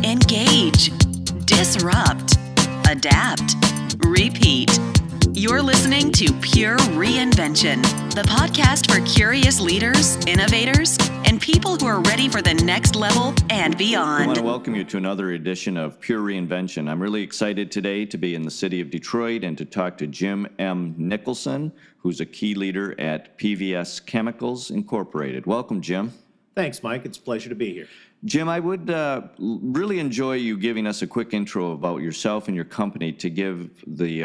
engage, disrupt, adapt, repeat. You're listening to Pure Reinvention, the podcast for curious leaders, innovators, and people who are ready for the next level and beyond. I want to welcome you to another edition of Pure Reinvention. I'm really excited today to be in the city of Detroit and to talk to Jim M. Nicholson, who's a key leader at PVS Chemicals Incorporated. Welcome, Jim. Thanks, Mike. It's a pleasure to be here. Jim, I would really enjoy you giving us a quick intro about yourself and your company to give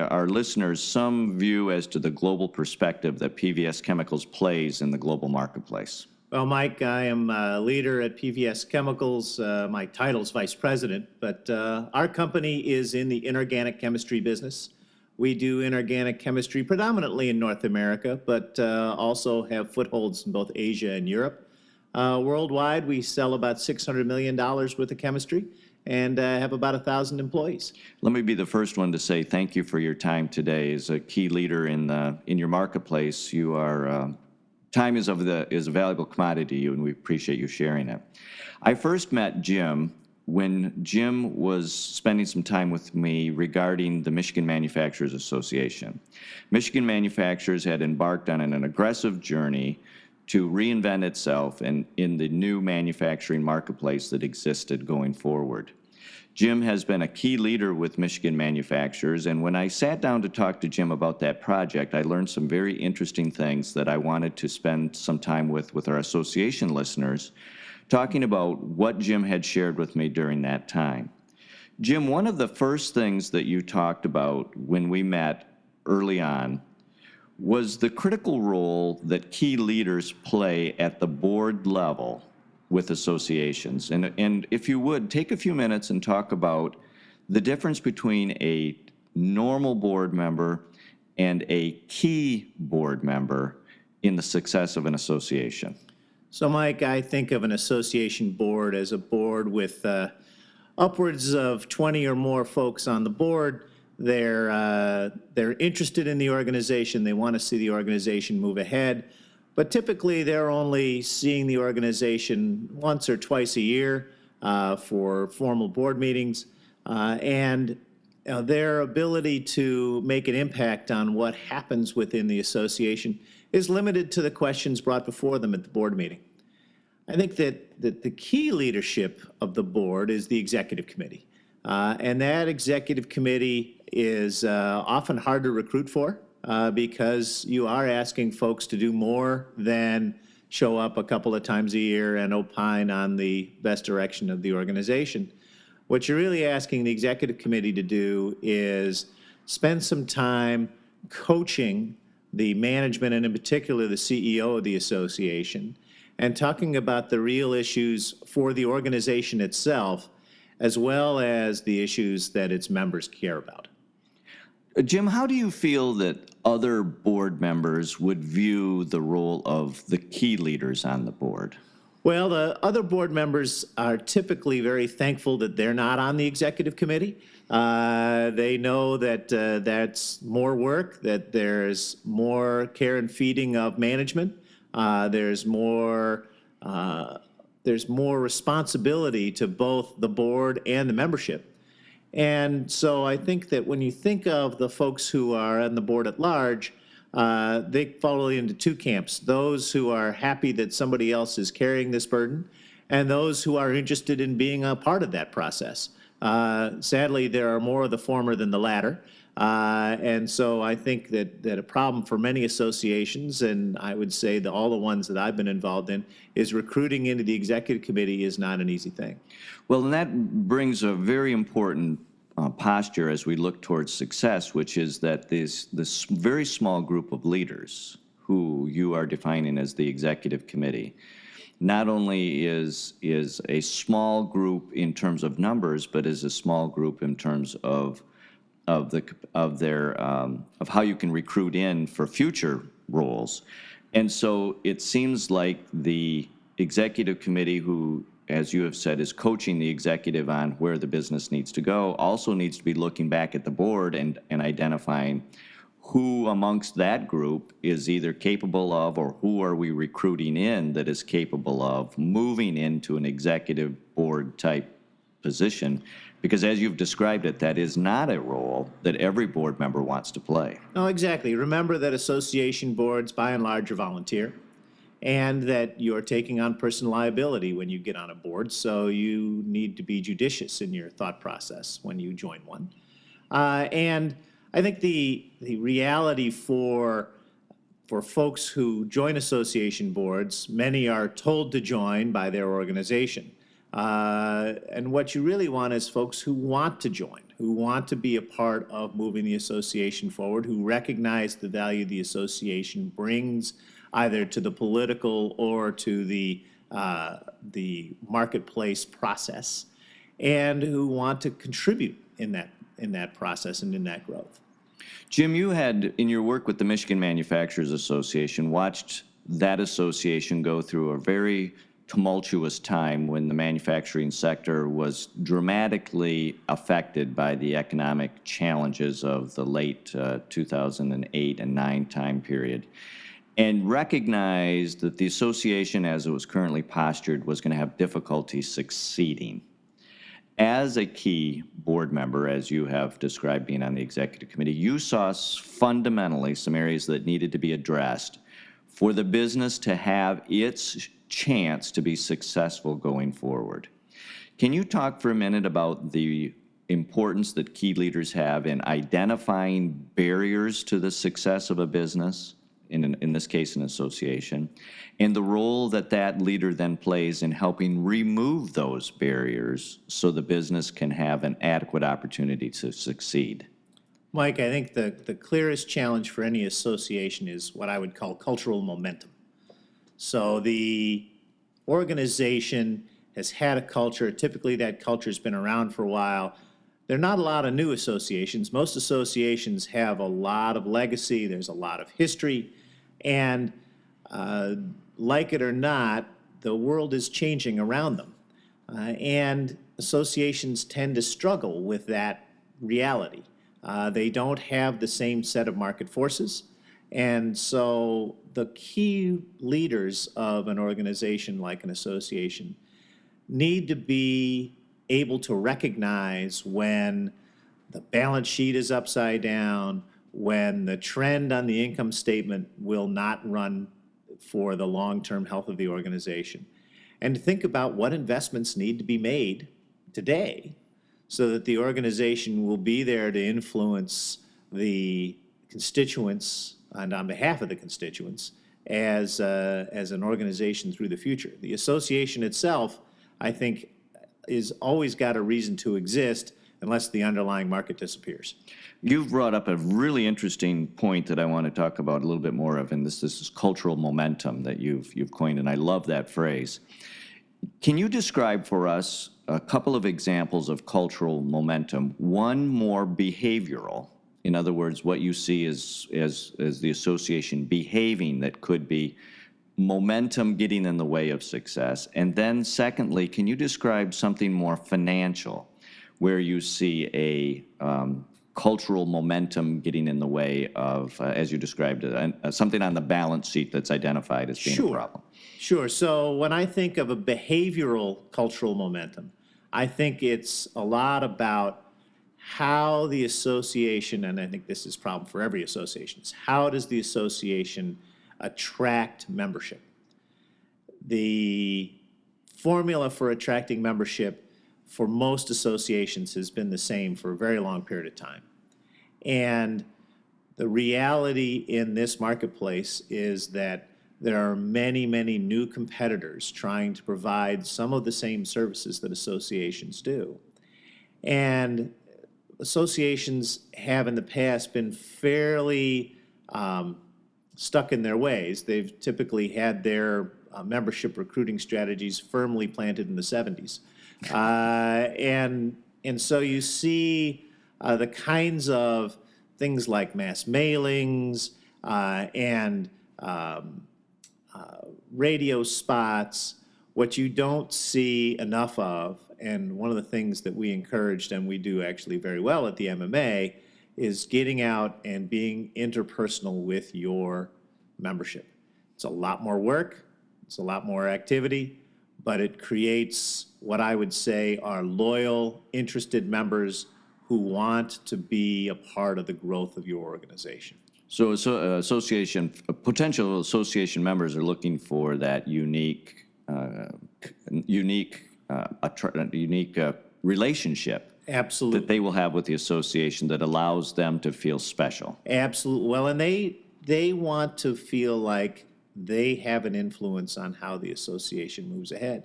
our listeners some view as to the global perspective that PVS Chemicals plays in the global marketplace. Well, Mike, I am a leader at PVS Chemicals. My title is Vice President, but our company is in the inorganic chemistry business. We do inorganic chemistry predominantly in North America, but also have footholds in both Asia and Europe. Worldwide, we sell about $600 million worth of chemistry and have about 1,000 employees. Let me be the first one to say thank you for your time today. As a key leader in your marketplace, you are time is a valuable commodity, and we appreciate you sharing it. I first met Jim when Jim was spending some time with me regarding the Michigan Manufacturers Association. Michigan Manufacturers had embarked on an aggressive journey to reinvent itself in the new manufacturing marketplace that existed going forward. Jim has been a key leader with Michigan Manufacturers, and when I sat down to talk to Jim about that project, I learned some very interesting things that I wanted to spend some time with our association listeners, talking about what Jim had shared with me during that time. Jim, one of the first things that you talked about when we met early on was the critical role that key leaders play at the board level with associations. And if you would, take a few minutes and talk about the difference between a normal board member and a key board member in the success of an association. So, Mike, I think of an association board as a board with upwards of 20 or more folks on the board. They're interested in the organization. They want to see the organization move ahead. But typically, they're only seeing the organization once or twice a year for formal board meetings. And their ability to make an impact on what happens within the association is limited to the questions brought before them at the board meeting. I think that the key leadership of the board is the executive committee. And that executive committee is often hard to recruit for because you are asking folks to do more than show up a couple of times a year and opine on the best direction of the organization. What you're really asking the executive committee to do is spend some time coaching the management and in particular the CEO of the association and talking about the real issues for the organization itself as well as the issues that its members care about. Jim, how do you feel that other board members would view the role of the key leaders on the board? Well, the other board members are typically very thankful that they're not on the executive committee. They know that that's more work, that there's more care and feeding of management. There's more responsibility to both the board and the membership. And so I think that when you think of the folks who are on the board at large, they fall into two camps: those who are happy that somebody else is carrying this burden, and those who are interested in being a part of that process. Sadly, there are more of the former than the latter. And so I think that a problem for many associations, and I would say that all the ones that I've been involved in, is recruiting into the executive committee is not an easy thing. Well, and that brings a very important posture as we look towards success, which is that this very small group of leaders who you are defining as the executive committee not only is a small group in terms of numbers, but is a small group in terms of how you can recruit in for future roles. And so it seems like the executive committee, who, as you have said, is coaching the executive on where the business needs to go, also needs to be looking back at the board and identifying who amongst that group is either capable of, or who are we recruiting in that is capable of moving into an executive board type position, because as you've described it, that is not a role that every board member wants to play. No, exactly. Remember that association boards, by and large, are volunteer, and that you're taking on personal liability when you get on a board, so you need to be judicious in your thought process when you join one. And I think the reality for folks who join association boards, many are told to join by their organization. And what you really want is folks who want to join, who want to be a part of moving the association forward, who recognize the value the association brings either to the political or to the marketplace process, and who want to contribute in that process and in that growth. Jim, you had, in your work with the Michigan Manufacturers Association, watched that association go through a very tumultuous time when the manufacturing sector was dramatically affected by the economic challenges of the late 2008 and 9 time period, and recognized that the association, as it was currently postured, was going to have difficulty succeeding. As a key board member, as you have described being on the executive committee, you saw fundamentally some areas that needed to be addressed for the business to have its chance to be successful going forward. Can you talk for a minute about the importance that key leaders have in identifying barriers to the success of a business, in this case an association, and the role that that leader then plays in helping remove those barriers so the business can have an adequate opportunity to succeed? Mike, I think the clearest challenge for any association is what I would call cultural momentum. So the organization has had a culture. Typically, that culture's been around for a while. There are not a lot of new associations. Most associations have a lot of legacy. There's a lot of history. And like it or not, the world is changing around them. And associations tend to struggle with that reality. They don't have the same set of market forces. And so the key leaders of an organization like an association need to be able to recognize when the balance sheet is upside down, when the trend on the income statement will not run for the long-term health of the organization, and to think about what investments need to be made today so that the organization will be there to influence the constituents and on behalf of the constituents as an organization through the future. The association itself, I think, is always got a reason to exist unless the underlying market disappears. You've brought up a really interesting point that I want to talk about a little bit more of, and this is cultural momentum that you've coined, and I love that phrase. Can you describe for us a couple of examples of cultural momentum, one more behavioral, in other words, what you see as the association behaving that could be momentum getting in the way of success, and then secondly, can you describe something more financial, where you see a cultural momentum getting in the way of, as you described it, something on the balance sheet that's identified as being a problem? Sure. So when I think of a behavioral cultural momentum, I think it's a lot about how the association, and I think this is a problem for every association, is how does the association attract membership? The formula for attracting membership for most associations has been the same for a very long period of time. And the reality in this marketplace is that there are many, many new competitors trying to provide some of the same services that associations do. And associations have in the past been fairly stuck in their ways. They've typically had their membership recruiting strategies firmly planted in the 70s. And so you see the kinds of things like mass mailings and radio spots, what you don't see enough of, and one of the things that we encouraged, and we do actually very well at the MMA, is getting out and being interpersonal with your membership. It's a lot more work, it's a lot more activity, but it creates what I would say are loyal, interested members who want to be a part of the growth of your organization. So, potential association members are looking for that unique relationship Absolutely. that they will have with the association that allows them to feel special. Absolutely. Well, and they want to feel like they have an influence on how the association moves ahead.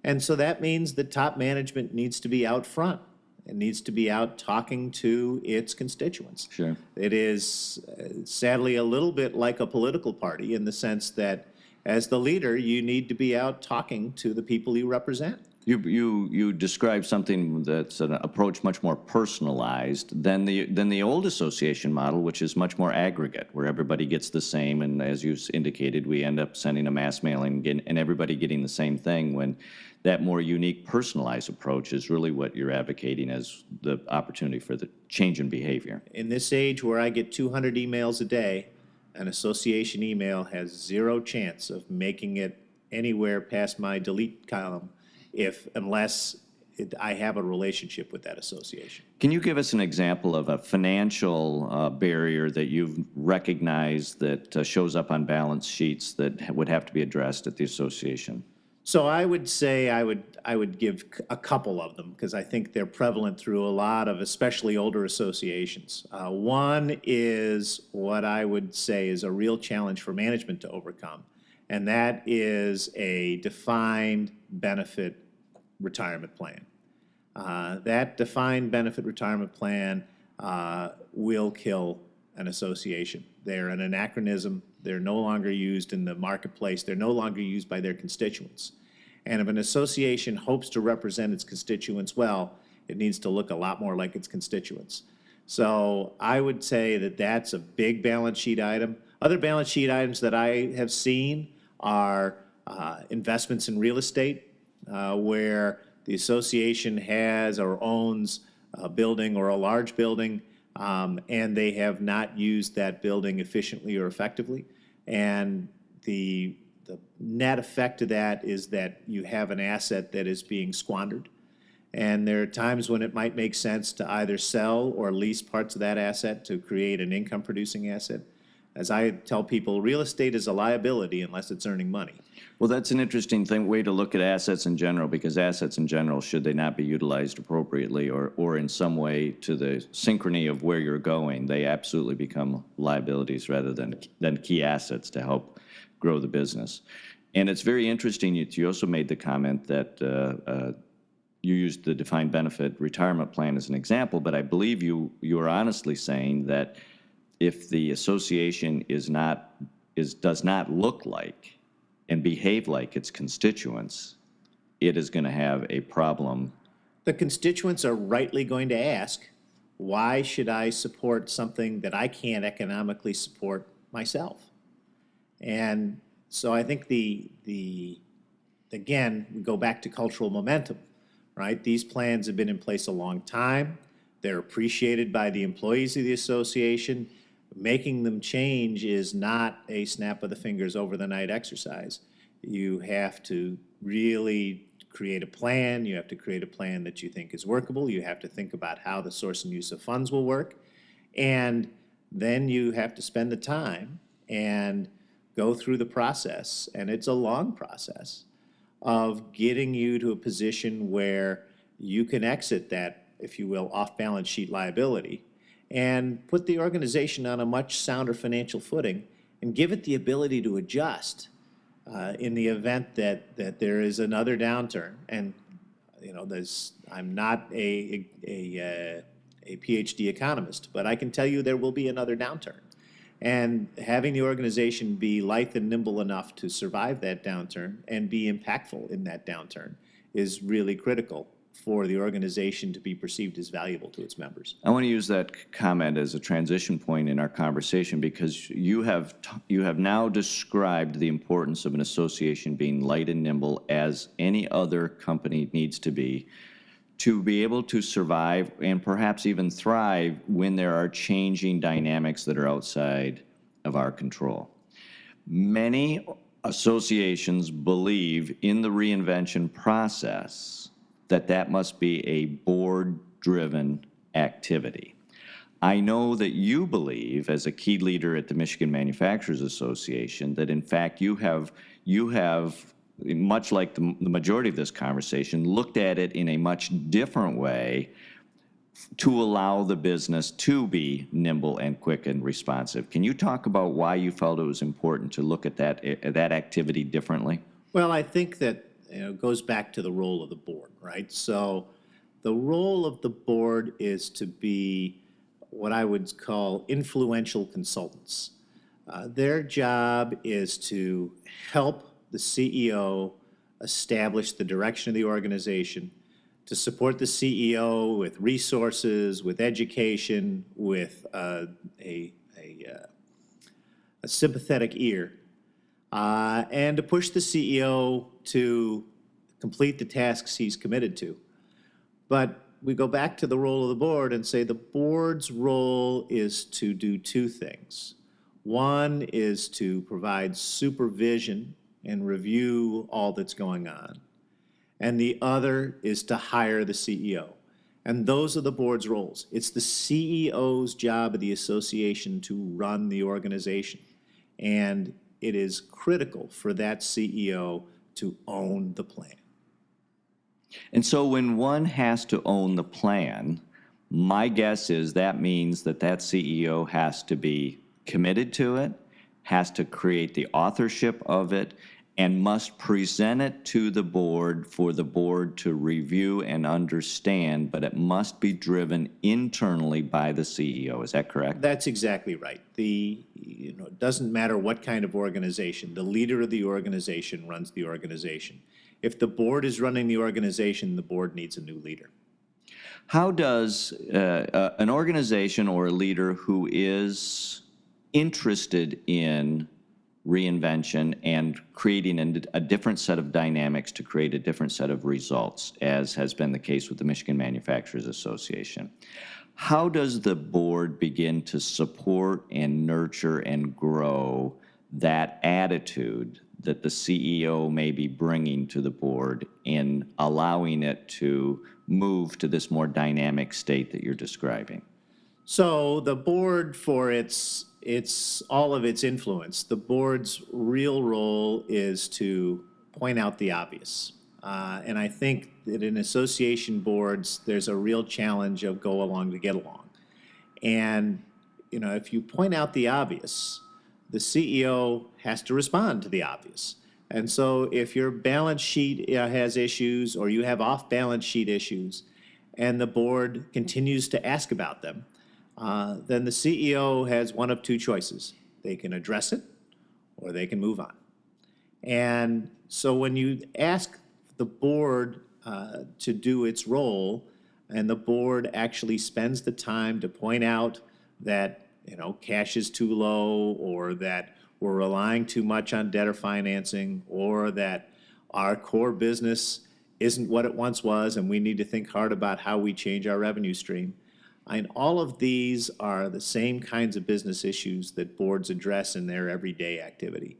And so that means that top management needs to be out front. It needs to be out talking to its constituents. Sure. It is sadly a little bit like a political party in the sense that as the leader, you need to be out talking to the people you represent. You described something that's an approach much more personalized than the old association model, which is much more aggregate, where everybody gets the same, and as you indicated, we end up sending a mass mailing and everybody getting the same thing, when that more unique, personalized approach is really what you're advocating as the opportunity for the change in behavior. In this age where I get 200 emails a day, an association email has zero chance of making it anywhere past my delete column unless I have a relationship with that association. Can you give us an example of a financial barrier that you've recognized that shows up on balance sheets that would have to be addressed at the association? So I would say I would give a couple of them because I think they're prevalent through a lot of especially older associations. One is what I would say is a real challenge for management to overcome, and that is a defined benefit retirement plan. That defined benefit retirement plan will kill an association. They're an anachronism. They're no longer used in the marketplace. They're no longer used by their constituents. And if an association hopes to represent its constituents well, it needs to look a lot more like its constituents. So I would say that that's a big balance sheet item. Other balance sheet items that I have seen are investments in real estate, where the association has or owns a building or a large building, and they have not used that building efficiently or effectively. And the net effect of that is that you have an asset that is being squandered. And there are times when it might make sense to either sell or lease parts of that asset to create an income-producing asset. As I tell people, real estate is a liability unless it's earning money. Well, that's an interesting way to look at assets in general, because assets in general, should they not be utilized appropriately or in some way to the synchrony of where you're going, they absolutely become liabilities rather than key assets to help grow the business. And it's very interesting, you also made the comment that you used the defined benefit retirement plan as an example, but I believe you are honestly saying that if the association does not look like and behave like its constituents, it is going to have a problem. The constituents are rightly going to ask, why should I support something that I can't economically support myself? And so I think again, we go back to cultural momentum, right? These plans have been in place a long time. They're appreciated by the employees of the association. Making them change is not a snap of the fingers over the night exercise. You have to really create a plan. You have to create a plan that you think is workable. You have to think about how the source and use of funds will work. And then you have to spend the time and go through the process. And it's a long process of getting you to a position where you can exit that, if you will, off-balance sheet liability and put the organization on a much sounder financial footing and give it the ability to adjust in the event that there is another downturn. And you know, I'm not a PhD economist, but I can tell you there will be another downturn. And having the organization be lithe and nimble enough to survive that downturn and be impactful in that downturn is really critical for the organization to be perceived as valuable to its members. I want to use that comment as a transition point in our conversation, because you have now described the importance of an association being light and nimble, as any other company needs to be able to survive and perhaps even thrive when there are changing dynamics that are outside of our control. Many associations believe in the reinvention process that must be a board-driven activity. I know that you believe, as a key leader at the Michigan Manufacturers Association, that in fact you have, much like the majority of this conversation, looked at it in a much different way to allow the business to be nimble and quick and responsive. Can you talk about why you felt it was important to look at that activity differently? Well, I think that it goes back to the role of the board, right? So the role of the board is to be what I would call influential consultants. Their job is to help the CEO establish the direction of the organization, to support the CEO with resources, with education, with a sympathetic ear, and to push the CEO to complete the tasks he's committed to. But we go back to the role of the board and say the board's role is to do two things. One is to provide supervision and review all that's going on. And the other is to hire the CEO. And those are the board's roles. It's the CEO's job of the association to run the organization. And it is critical for that CEO to own the plan. And so when one has to own the plan, my guess is that means that CEO has to be committed to it, has to create the authorship of it, and must present it to the board for the board to review and understand, but it must be driven internally by the CEO. Is that correct? That's exactly right. It doesn't matter what kind of organization. The leader of the organization runs the organization. If the board is running the organization, the board needs a new leader. How does an organization or a leader who is interested in reinvention and creating a different set of dynamics to create a different set of results, as has been the case with the Michigan Manufacturers Association, how does the board begin to support and nurture and grow that attitude that the CEO may be bringing to the board in allowing it to move to this more dynamic state that you're describing? So the board, for its all of its influence, the board's real role is to point out the obvious. And I think that in association boards, there's a real challenge of go along to get along. And, if you point out the obvious, the CEO has to respond to the obvious. And so if your balance sheet has issues or you have off-balance sheet issues and the board continues to ask about them, then the CEO has one of two choices. They can address it or they can move on. And so when you ask the board to do its role, and the board actually spends the time to point out that cash is too low, or that we're relying too much on debtor financing, or that our core business isn't what it once was and we need to think hard about how we change our revenue stream. And all of these are the same kinds of business issues that boards address in their everyday activity.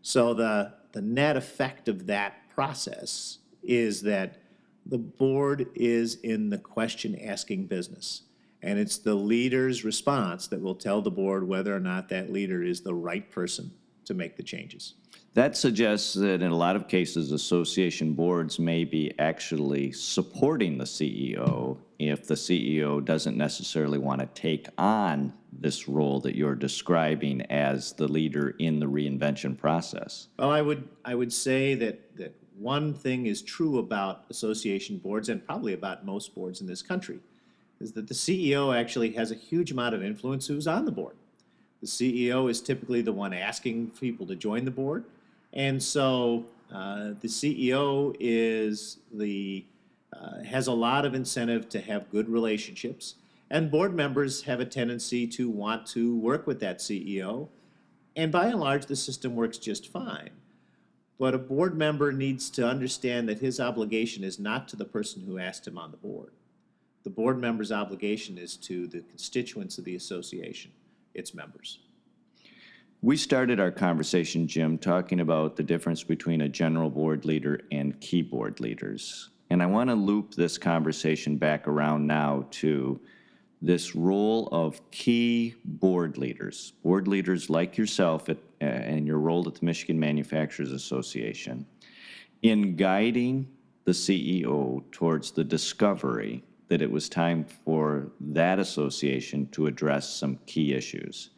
So the net effect of that process is that the board is in the question-asking business. And it's the leader's response that will tell the board whether or not that leader is the right person to make the changes. That suggests that in a lot of cases, association boards may be actually supporting the CEO if the CEO doesn't necessarily want to take on this role that you're describing as the leader in the reinvention process. Well, I would say that one thing is true about association boards, and probably about most boards in this country, is that the CEO actually has a huge amount of influence who's on the board. The CEO is typically the one asking people to join the board. And so the CEO has a lot of incentive to have good relationships, and board members have a tendency to want to work with that CEO. And by and large, the system works just fine. But a board member needs to understand that his obligation is not to the person who asked him on the board. The board member's obligation is to the constituents of the association, its members. We started our conversation, Jim, talking about the difference between a general board leader and key board leaders. And I want to loop this conversation back around now to this role of key board leaders like yourself and your role at the Michigan Manufacturers Association, in guiding the CEO towards the discovery that it was time for that association to address some key issues.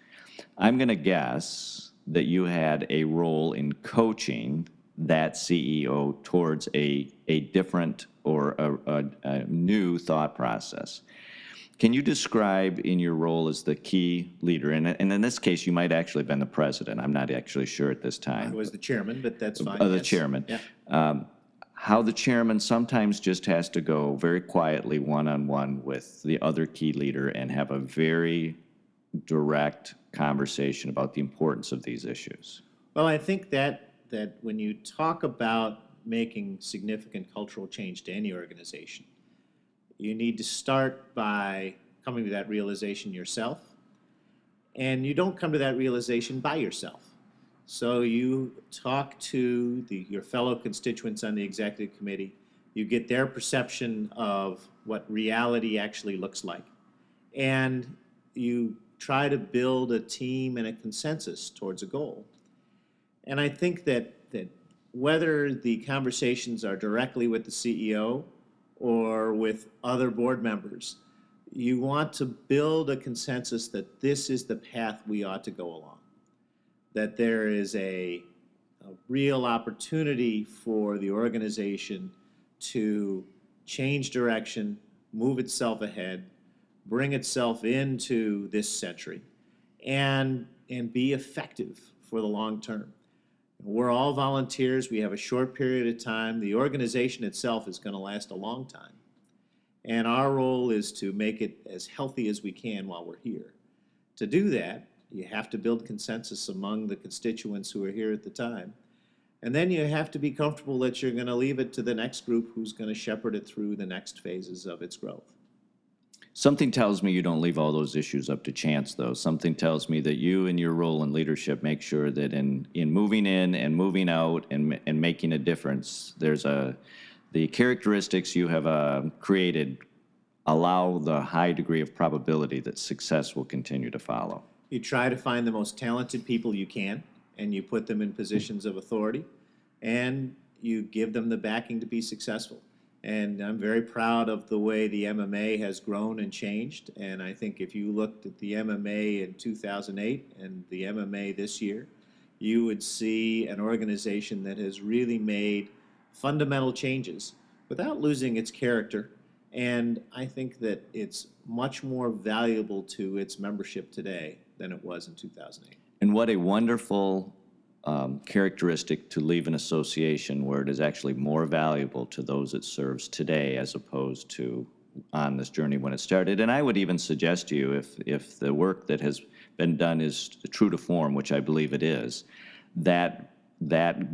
I'm going to guess that you had a role in coaching that CEO towards a different or a new thought process. Can you describe in your role as the key leader, and in this case, you might actually have been the president. I'm not actually sure at this time. I was the chairman, but that's fine. The yes. chairman. Yeah. How the chairman sometimes just has to go very quietly one-on-one with the other key leader and have a very direct conversation about the importance of these issues. Well, I think that when you talk about making significant cultural change to any organization, you need to start by coming to that realization yourself. And you don't come to that realization by yourself. So you talk to your fellow constituents on the executive committee. You get their perception of what reality actually looks like. And you try to build a team and a consensus towards a goal. And I think that whether the conversations are directly with the CEO or with other board members, you want to build a consensus that this is the path we ought to go along, that there is a real opportunity for the organization to change direction, move itself ahead, bring itself into this century, and be effective for the long term. We're all volunteers. We have a short period of time. The organization itself is going to last a long time. And our role is to make it as healthy as we can while we're here. To do that, you have to build consensus among the constituents who are here at the time. And then you have to be comfortable that you're going to leave it to the next group who's going to shepherd it through the next phases of its growth. Something tells me you don't leave all those issues up to chance, though. Something tells me that you and your role in leadership make sure that in moving in and moving out and making a difference, the characteristics you have created allow the high degree of probability that success will continue to follow. You try to find the most talented people you can, and you put them in positions of authority, and you give them the backing to be successful. And I'm very proud of the way the MMA has grown and changed. And I think if you looked at the MMA in 2008 and the MMA this year, you would see an organization that has really made fundamental changes without losing its character. And I think that it's much more valuable to its membership today than it was in 2008. And what a wonderful characteristic to leave an association where it is actually more valuable to those it serves today as opposed to on this journey when it started. And I would even suggest to you, if the work that has been done is true to form, which I believe it is, that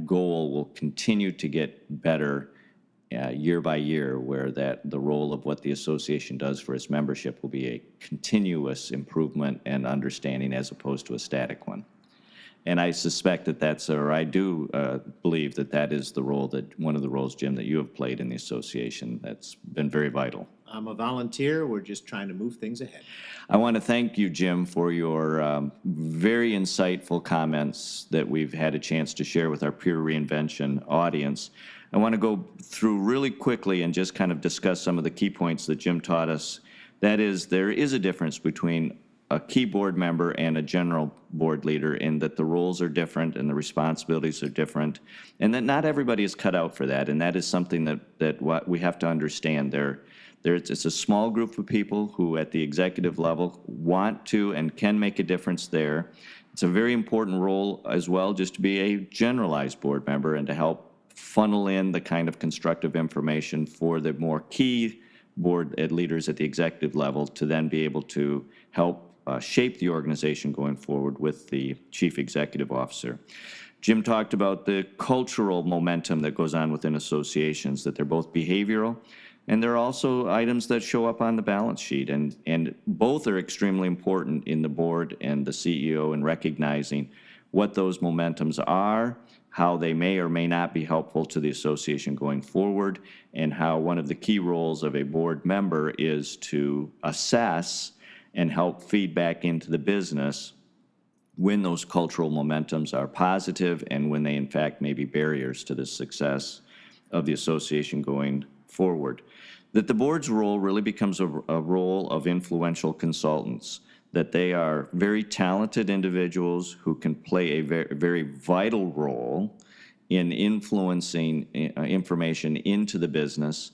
goal will continue to get better year by year, where the role of what the association does for its membership will be a continuous improvement and understanding as opposed to a static one. And I suspect I do believe that is the role one of the roles, Jim, that you have played in the association that's been very vital. I'm a volunteer. We're just trying to move things ahead. I want to thank you, Jim, for your very insightful comments that we've had a chance to share with our PureReinvention audience. I want to go through really quickly and just kind of discuss some of the key points that Jim taught us. That is, there is a difference between a key board member and a general board leader in that the roles are different and the responsibilities are different, and that not everybody is cut out for that, and that is something that what we have to understand. It's a small group of people who at the executive level want to and can make a difference there. It's a very important role as well just to be a generalized board member and to help funnel in the kind of constructive information for the more key board leaders at the executive level to then be able to help shape the organization going forward with the chief executive officer. Jim talked about the cultural momentum that goes on within associations, that they're both behavioral and they're also items that show up on the balance sheet. And both are extremely important in the board and the CEO in recognizing what those momentums are, how they may or may not be helpful to the association going forward, and how one of the key roles of a board member is to assess and help feed back into the business when those cultural momentums are positive and when they in fact may be barriers to the success of the association going forward. That the board's role really becomes a role of influential consultants, that they are very talented individuals who can play a very vital role in influencing information into the business.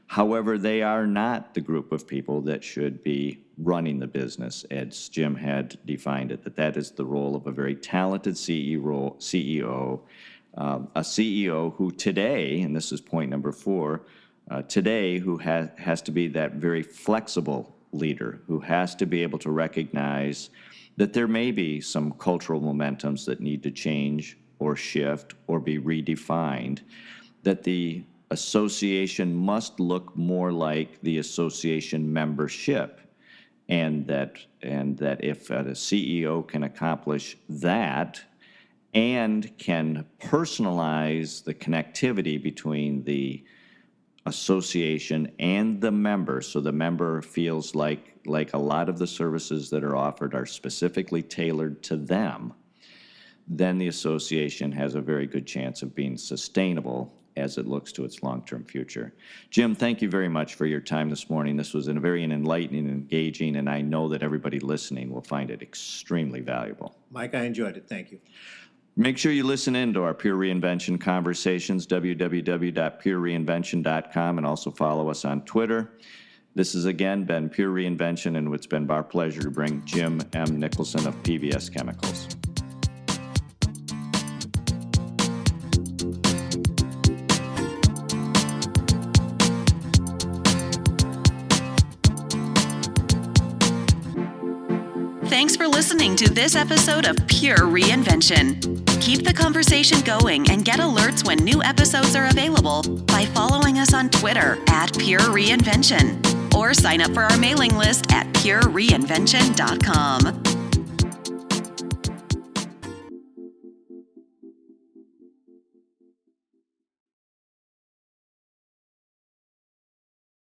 However, they are not the group of people that should be running the business, as Jim had defined it, that is the role of a very talented CEO, a CEO who today, and this is point number 4, today who has to be that very flexible leader, who has to be able to recognize that there may be some cultural momentums that need to change or shift or be redefined, that the association must look more like the association membership, and that if a CEO can accomplish that and can personalize the connectivity between the association and the member, so the member feels like a lot of the services that are offered are specifically tailored to them, then the association has a very good chance of being sustainable as it looks to its long-term future. Jim, thank you very much for your time this morning. This was a very enlightening and engaging, and I know that everybody listening will find it extremely valuable. Mike, I enjoyed it. Thank you. Make sure you listen in to our Pure Reinvention conversations, www.purereinvention.com, and also follow us on Twitter. This has again been Pure Reinvention, and it's been our pleasure to bring Jim M. Nicholson of PVS Chemicals. Thanks for listening to this episode of Pure Reinvention. Keep the conversation going and get alerts when new episodes are available by following us on Twitter @PureReinvention or sign up for our mailing list at PureReinvention.com.